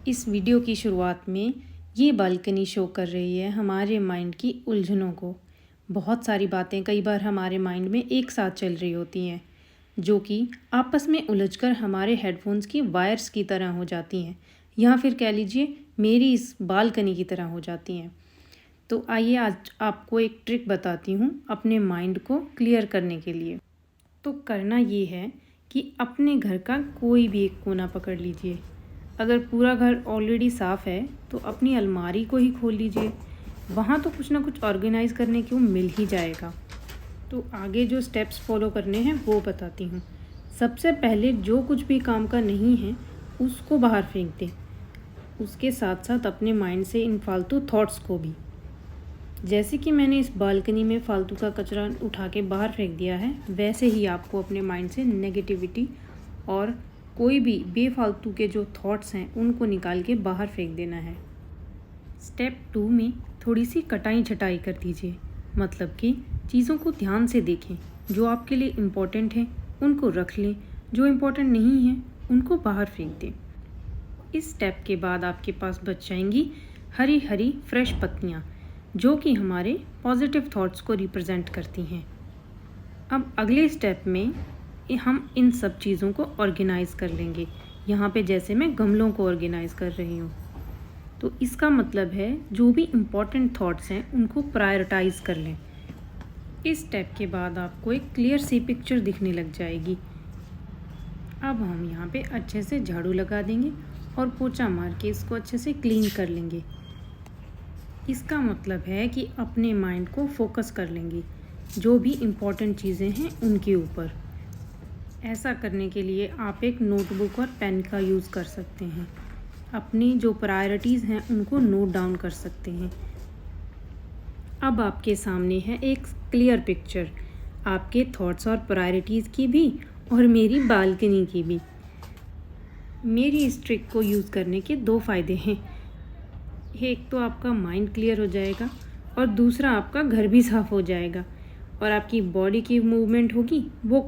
इस वीडियो की शुरुआत में ये बालकनी शो कर रही है हमारे माइंड की उलझनों को। बहुत सारी बातें कई बार हमारे माइंड में एक साथ चल रही होती हैं, जो कि आपस में उलझकर हमारे हेडफोन्स की वायर्स की तरह हो जाती हैं, या फिर कह लीजिए मेरी इस बालकनी की तरह हो जाती हैं। तो आइए आज आपको एक ट्रिक बताती हूँ अपने माइंड को क्लियर करने के लिए। तो करना ये है कि अपने घर का कोई भी एक कोना पकड़ लीजिए। अगर पूरा घर ऑलरेडी साफ़ है तो अपनी अलमारी को ही खोल लीजिए, वहाँ तो कुछ ना कुछ ऑर्गेनाइज़ करने को मिल ही जाएगा। तो आगे जो स्टेप्स फॉलो करने हैं वो बताती हूँ। सबसे पहले जो कुछ भी काम का नहीं है उसको बाहर फेंक दें, उसके साथ साथ अपने माइंड से इन फालतू थॉट्स को भी। जैसे कि मैंने इस बालकनी में फालतू का कचरा उठा के बाहर फेंक दिया है, वैसे ही आपको अपने माइंड से नेगेटिविटी और कोई भी बेफालतू के जो थॉट्स हैं उनको निकाल के बाहर फेंक देना है। स्टेप 2 में थोड़ी सी कटाई छटाई कर दीजिए, मतलब कि चीज़ों को ध्यान से देखें। जो आपके लिए इम्पोर्टेंट हैं उनको रख लें, जो इम्पोर्टेंट नहीं हैं उनको बाहर फेंक दें। इस स्टेप के बाद आपके पास बच जाएंगी हरी हरी फ्रेश पत्तियाँ, जो कि हमारे पॉजिटिव थॉट्स को रिप्रेजेंट करती हैं। अब अगले स्टेप में हम इन सब चीज़ों को ऑर्गेनाइज़ कर लेंगे। यहाँ पे जैसे मैं गमलों को ऑर्गेनाइज़ कर रही हूँ, तो इसका मतलब है जो भी इम्पॉर्टेंट थॉट्स हैं उनको प्रायोरिटाइज़ कर लें। इस स्टेप के बाद आपको एक क्लियर सी पिक्चर दिखने लग जाएगी। अब हम यहाँ पे अच्छे से झाड़ू लगा देंगे और पोछा मार के इसको अच्छे से क्लीन कर लेंगे। इसका मतलब है कि अपने माइंड को फोकस कर लेंगे जो भी इम्पॉर्टेंट चीज़ें हैं उनके ऊपर। ऐसा करने के लिए आप एक नोटबुक और पेन का यूज़ कर सकते हैं। अपनी जो प्रायोरिटीज़ हैं उनको नोट डाउन कर सकते हैं। अब आपके सामने है एक क्लियर पिक्चर, आपके थॉट्स और प्रायोरिटीज़ की भी और मेरी बालकनी की भी। मेरी इस ट्रिक को यूज़ करने के 2 फ़ायदे हैं। एक तो आपका माइंड क्लियर हो जाएगा और दूसरा आपका घर भी साफ़ हो जाएगा और आपकी बॉडी की मूवमेंट होगी वो